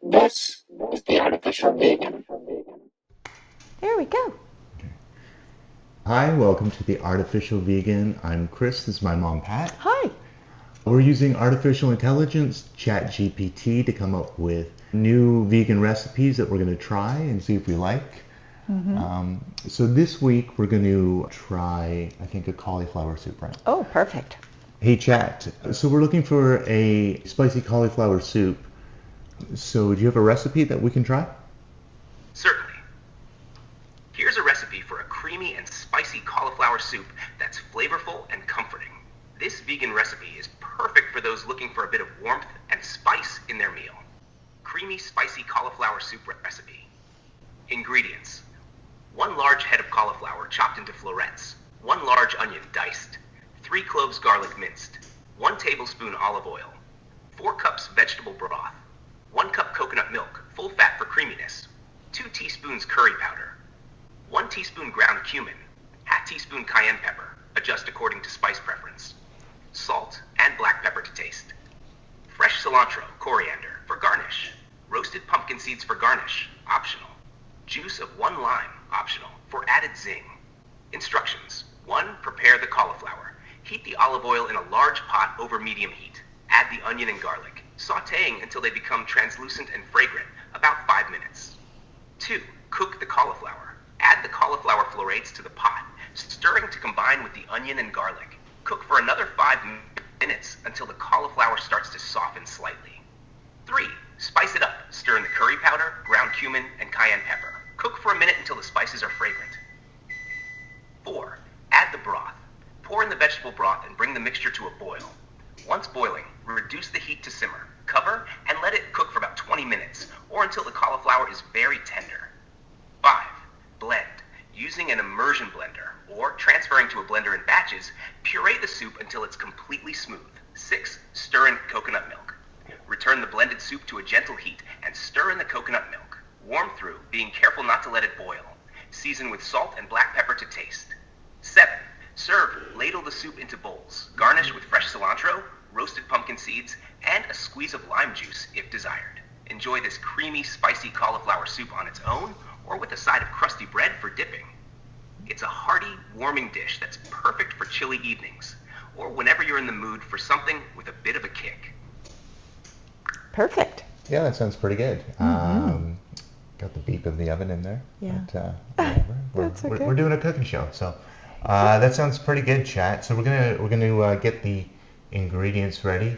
This is the artificial vegan. There we go. Hi, welcome to the Artificial Vegan. I'm Chris, this is my mom Pat. Hi. We're using artificial intelligence, ChatGPT, to come up with new vegan recipes that we're going to try and see if we like. So this week we're going to try, I think, a cauliflower soup, right? Oh, perfect. Hey Chat, so we're looking for a spicy cauliflower soup. So do you have a recipe that we can try? Certainly. Here's a recipe for a creamy and spicy cauliflower soup that's flavorful and comforting. This vegan recipe is perfect for those looking for a bit of warmth and spice in their meal. Creamy, spicy cauliflower soup recipe. Ingredients: 1 large head of cauliflower chopped into florets, 1 large onion diced, 3 cloves garlic minced, 1 tablespoon olive oil, 4 cups vegetable broth, 1 cup coconut milk, full fat for creaminess, 2 teaspoons curry powder, 1 teaspoon ground cumin, ½ teaspoon cayenne pepper, adjust according to spice preference, salt and black pepper to taste, fresh cilantro, coriander for garnish, roasted pumpkin seeds for garnish, optional, juice of 1 lime, optional, for added zing. Instructions: 1. Prepare the cauliflower. Heat the olive oil in a large pot over medium heat. Add the onion and garlic, sautéing until they become translucent and fragrant, about 5 minutes. 2. Cook the cauliflower. Add the cauliflower florets to the pot, stirring to combine with the onion and garlic. Cook for another 5 minutes until the cauliflower starts to soften slightly. 3. Spice it up. Stir in the curry powder, ground cumin, and cayenne pepper. Cook for a minute until the spices are fragrant. 4. Add the broth. Pour in the vegetable broth and bring the mixture to a boil. Once boiling, reduce the heat to simmer. Cover and let it cook for about 20 minutes, or until the cauliflower is very tender. 5. Blend. Using an immersion blender, or transferring to a blender in batches, puree the soup until it's completely smooth. 6. Stir in coconut milk. Return the blended soup to a gentle heat and stir in the coconut milk. Warm through, being careful not to let it boil. Season with salt and black pepper to taste. 7. Serve. Ladle the soup into bowls. Garnish with fresh cilantro, roasted pumpkin seeds, and a squeeze of lime juice if desired. Enjoy this creamy, spicy cauliflower soup on its own, or with a side of crusty bread for dipping. It's a hearty, warming dish that's perfect for chilly evenings, or whenever you're in the mood for something with a bit of a kick. Perfect. Yeah, that sounds pretty good. Got the beep of the oven in there. Yeah. But, whatever. That's okay. We're doing a cooking show, so that sounds pretty good, Chat. So we're gonna get the ingredients ready,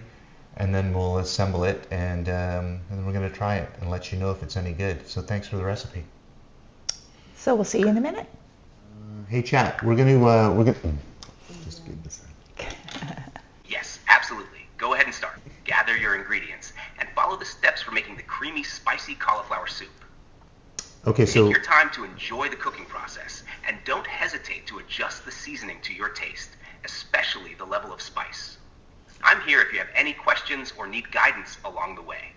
and then we'll assemble it, and then we're gonna try it and let you know if it's any good. So thanks for the recipe. So we'll see you in a minute. Hey, Chat. We're gonna just give this. Yes, absolutely. Go ahead and start. Gather your ingredients and follow the steps for making the creamy, spicy cauliflower soup. Okay, Take so your time to enjoy the cooking process, and don't hesitate to adjust the seasoning to your taste, especially the level of spice. I'm here if you have any questions or need guidance along the way.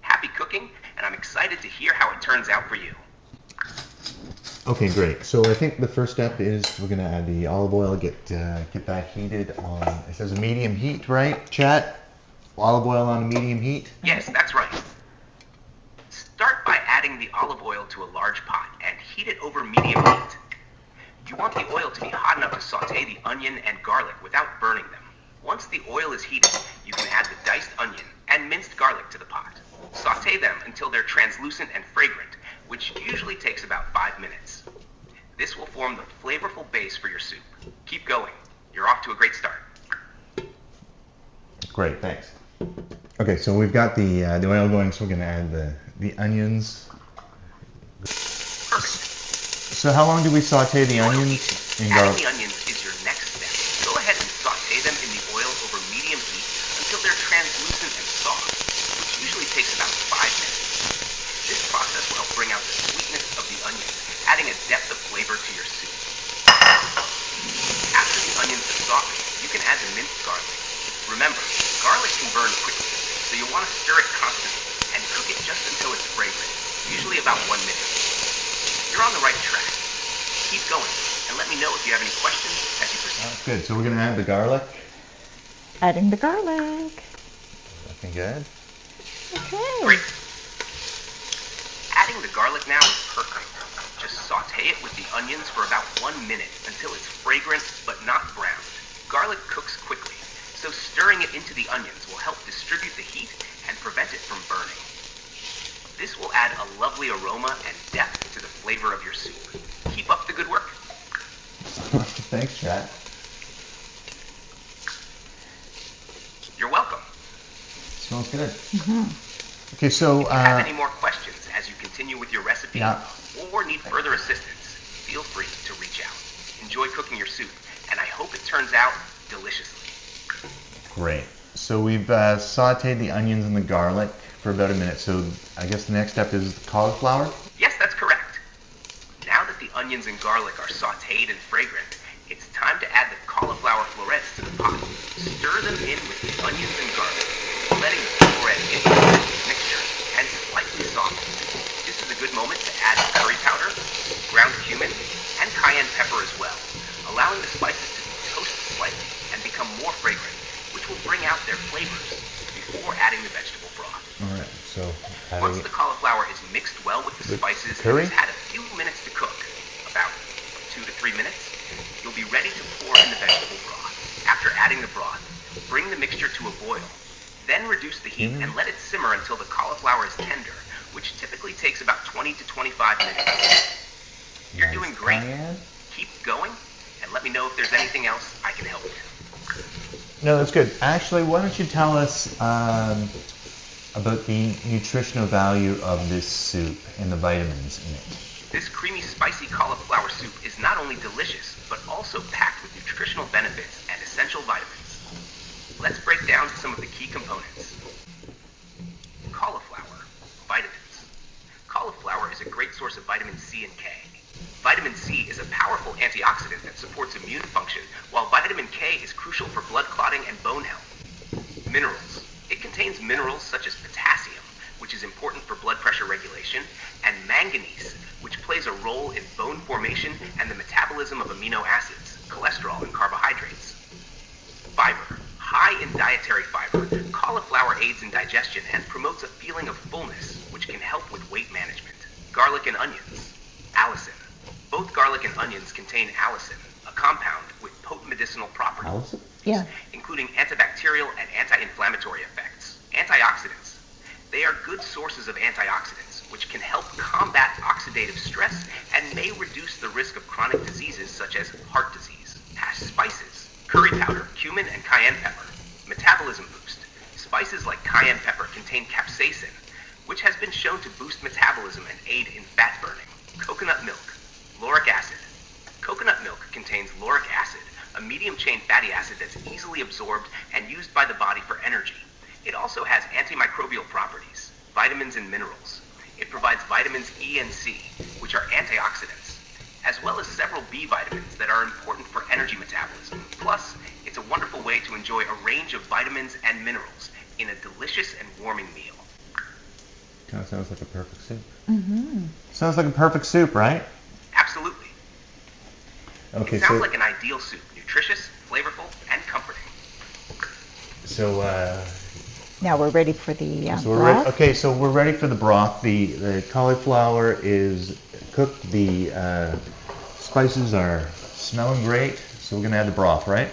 Happy cooking, and I'm excited to hear how it turns out for you. okay, great. So I think the first step is we're gonna add the olive oil, get that heated on. It says a medium heat, right, Chat? Olive oil on a medium heat. Yes, that's right. Start by adding the olive oil to a large pot and heat it over medium heat. You want the oil to be hot enough to saute the onion and garlic without burning them. Once the oil is heated, you can add the diced onion and minced garlic to the pot. Saute them until they're translucent and fragrant, which usually takes about 5 minutes. This will form the flavorful base for your soup. Keep going. You're off to a great start. Great, thanks. Okay, so we've got the oil going, so we're gonna add the onions. Perfect. So how long do we saute the onions and Adding garlic? the onions is your next step. Go ahead and saute them in the oil over medium heat until they're translucent and soft, which usually takes about 5 minutes. This process will help bring out the sweetness of the onion, adding a depth of flavor to your soup. After the onions are soft, you can add the minced garlic. Remember, garlic can burn quickly, so you'll want to stir it constantly and cook it just until it's fragrant, usually about 1 minute. You're on the right track. Keep going, and let me know if you have any questions as you proceed. That's good. So we're gonna add the garlic. Adding the garlic. Looking good. Okay. Great. garlic now is perfect. Just saute it with the onions for about 1 minute until it's fragrant but not browned. Garlic cooks quickly, so stirring it into the onions will help distribute the heat and prevent it from burning. This will add a lovely aroma and depth to the flavor of your soup. Keep up the good work. Thanks, Chat. You're welcome. Smells good. Okay, so If you have any more questions as you continue with your recipe or need further assistance, feel free to reach out. Enjoy cooking your soup, and I hope it turns out deliciously. great. So we've sauteed the onions and the garlic for about a minute. So I guess the next step is the cauliflower. Yes, that's correct. Now that the onions and garlic are sauteed and fragrant, it's time to add the cauliflower florets to the pot. Stir them in with the onions and garlic, letting the floret into the mixture and slightly soften. This is a good moment to add curry powder, ground cumin, and cayenne pepper as well, allowing the spices to be toasted slightly and become more fragrant, which will bring out their flavors before adding the vegetable broth. All right. So Once the cauliflower is mixed well with the spices curry? and has had a few minutes to cook, about 2 to 3 minutes, you'll be ready to pour in the vegetable broth. After adding the broth, bring the mixture to a boil. Then reduce the heat and let it simmer until the cauliflower is tender, which typically takes about 20 to 25 minutes. You're doing great. Keep going, and let me know if there's anything else I can help with. No, that's good. Actually, why don't you tell us about the nutritional value of this soup and the vitamins in it? This creamy, spicy cauliflower soup is not only delicious, but also packed with nutritional benefits and essential vitamins. Let's break down some of the key components. Cauliflower, vitamins. Cauliflower is a great source of vitamin C and K. Vitamin C is a powerful antioxidant that supports immune function, while vitamin K is crucial for blood clotting and bone health. Minerals. It contains minerals such as potassium, which is important for blood pressure regulation, and manganese, which plays a role in bone formation and the metabolism of amino acids, cholesterol, and carbohydrates. Fiber. High in dietary fiber, cauliflower aids in digestion and promotes a feeling of fullness, which can help with weight management. Garlic and onions. Allicin. Both garlic and onions contain allicin, a compound with potent medicinal properties, Allicin? Yeah. including antibacterial and anti-inflammatory effects. Antioxidants. They are good sources of antioxidants, which can help combat oxidative stress and may reduce the risk of chronic diseases such as heart disease. Spices. Curry powder, cumin, and cayenne pepper. Metabolism boost. Spices like cayenne pepper contain capsaicin, which has been shown to boost metabolism and aid in fat burning. Coconut milk. Lauric acid. Coconut milk contains lauric acid, a medium-chain fatty acid that's easily absorbed and used by the body for energy. It also has antimicrobial properties, vitamins and minerals. It provides vitamins E and C, which are antioxidants, as well as several B vitamins that are important for energy metabolism. Plus, it's a wonderful way to enjoy a range of vitamins and minerals in a delicious and warming meal. Kind of sounds like a perfect soup. Sounds like a perfect soup, right? Absolutely. Okay, It sounds like an ideal soup, nutritious, flavorful, and comforting. so Now we're ready for the so we're broth. ready. Okay, so we're ready for the broth. The cauliflower is cooked. The spices are smelling great. So we're gonna add the broth, right?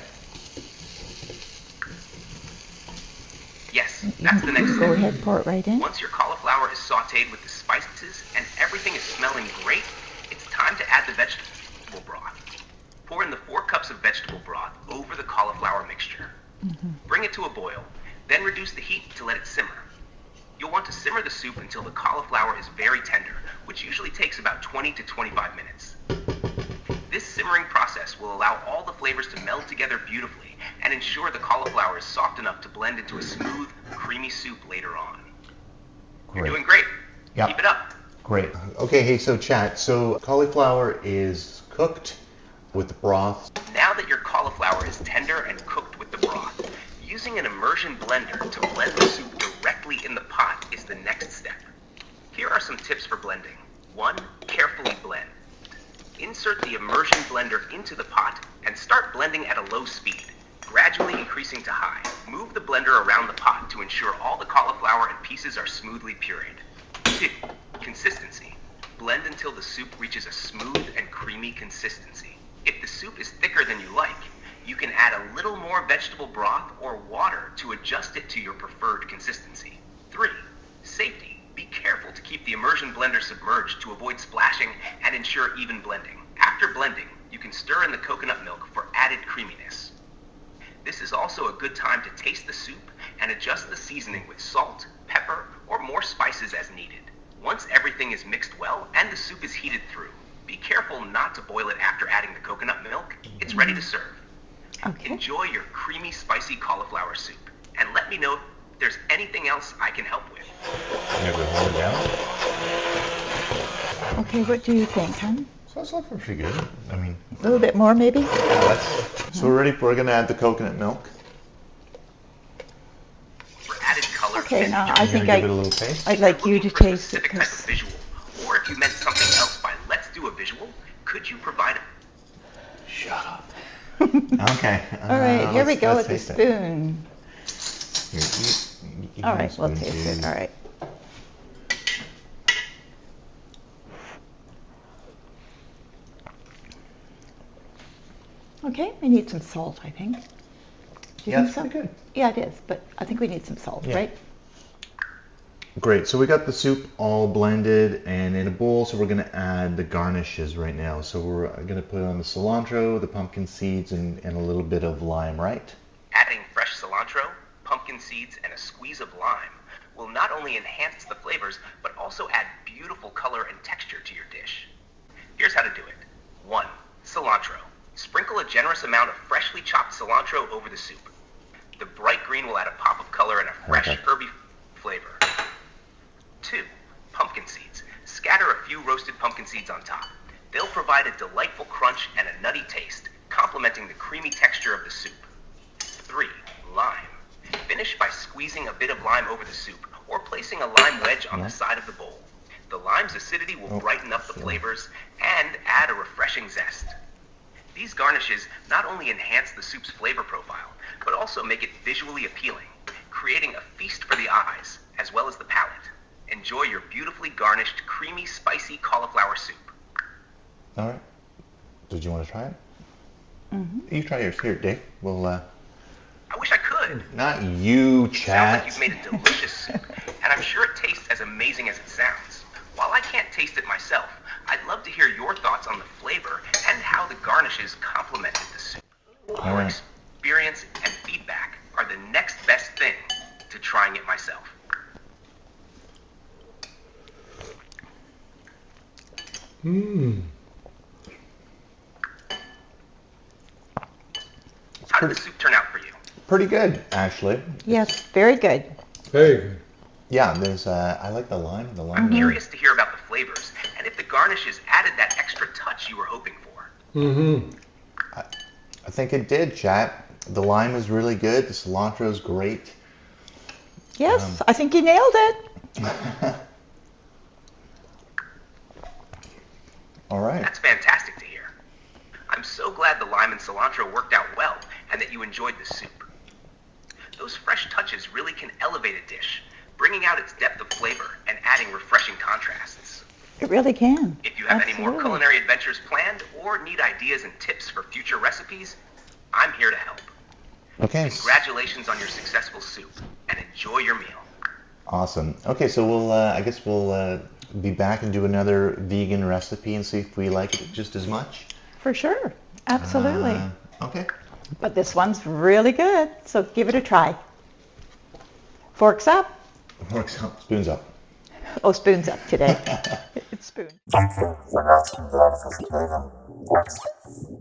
Yes, that's the next Go step. ahead, pour it right in. Once your cauliflower is sauteed with the spices and everything is smelling great, it's time to add the vegetable broth. Pour in the 4 cups of vegetable broth over the cauliflower mixture. Bring it to a boil, then reduce the heat to let it simmer. You'll want to simmer the soup until the cauliflower is very tender, which usually takes about 20 to 25 minutes. This simmering process will allow all the flavors to meld together beautifully and ensure the cauliflower is soft enough to blend into a smooth, creamy soup later on. You're doing great. Yep. Keep it up. Great. Okay, hey, so chat. So cauliflower is cooked with the broth. Now that your cauliflower is tender and cooked with the broth, using an immersion blender to blend the soup directly in the pot is the next step. Here are some tips for blending. 1. Carefully blend. Insert the immersion blender into the pot and start blending at a low speed, gradually increasing to high. Move the blender around the pot to ensure all the cauliflower and pieces are smoothly pureed. 2. Consistency. Blend until the soup reaches a smooth and creamy consistency. If the soup is thicker than you like, you can add a little more vegetable broth or water to adjust it to your preferred consistency. 3. Safety. Be careful to keep the immersion blender submerged to avoid splashing and ensure even blending. After blending, you can stir in the coconut milk for added creaminess. This is also a good time to taste the soup and adjust the seasoning with salt, pepper, or more spices as needed. Once everything is mixed well and the soup is heated through, be careful not to boil it after adding the coconut milk. It's ready to serve. Okay. Enjoy your creamy, spicy cauliflower soup, and let me know if there's anything else I can help with. Maybe hold it down. Okay, what do you think, hon? So that's looking pretty good. I mean, A little bit more, maybe? so we're going to add the coconut milk. For added color, Okay, now I'm I gonna think give it a little taste. I'd like you to for a taste it specific type of because visual, or if you meant something else by let's do a visual, could you provide a... Shut up. Okay. all right, here we let's- go let's with the taste it. spoon. Here, All right, we'll spoon taste it. too. All right. Okay, we need some salt, I think. Do you Yeah, think it's so? pretty good. Yeah, it is, but I think we need some salt, Yeah. right? Great. So we got the soup all blended and in a bowl. So we're going to add the garnishes right now. So we're going to put on the cilantro, the pumpkin seeds, and a little bit of lime, right? Adding fresh cilantro, pumpkin seeds, and a squeeze of lime will not only enhance the flavors, but also add beautiful color and texture to your dish. Here's how to do it. 1. Cilantro. Sprinkle a generous amount of freshly chopped cilantro over the soup. The bright green will add a pop of color and a fresh Okay. herby flavor. 2. Pumpkin seeds. Scatter a few roasted pumpkin seeds on top. They'll provide a delightful crunch and a nutty taste, complementing the creamy texture of the soup. 3. Lime. Finish by squeezing a bit of lime over the soup or placing a lime wedge on the side of the bowl. The lime's acidity will brighten up the flavors and add a refreshing zest. These garnishes not only enhance the soup's flavor profile, but also make it visually appealing, creating a feast for the eyes as well as the palate. Enjoy your beautifully garnished, creamy, spicy cauliflower soup. All right. Did you want to try it? Mm-hmm. You try yours. Here, Dave. We'll, I wish I could. not you, Sounds chat. like you've made a delicious soup, and I'm sure it tastes as amazing as it sounds. While I can't taste it myself, I'd love to hear your thoughts on the flavor and how the garnishes complemented the soup. All Your right. experience and feedback are the next best thing to trying it myself. Mmm. How did the soup turn out for you? Pretty good, actually. Yes, very good. Very good. Yeah, there's, I like the lime. The lime. I'm curious to hear about the flavors and if the garnishes added that extra touch you were hoping for. Mm-hmm. I think it did, chat. The lime is really good. The cilantro is great. Yes, I think you nailed it. All right. That's fantastic to hear. I'm so glad the lime and cilantro worked out well and that you enjoyed the soup. Those fresh touches really can elevate a dish, bringing out its depth of flavor and adding refreshing contrasts. It really can. If you have any more Absolutely. culinary adventures planned or need ideas and tips for future recipes, I'm here to help. Okay. Congratulations on your successful soup and enjoy your meal. Awesome. Okay, so we'll, I guess we'll be back and do another vegan recipe and see if we like it just as much. For sure. Absolutely. Okay. But this one's really good, so give it a try. Forks up. Works out. Spoons up. Oh, spoons up today. It's spoon. Thank you for watching the episode.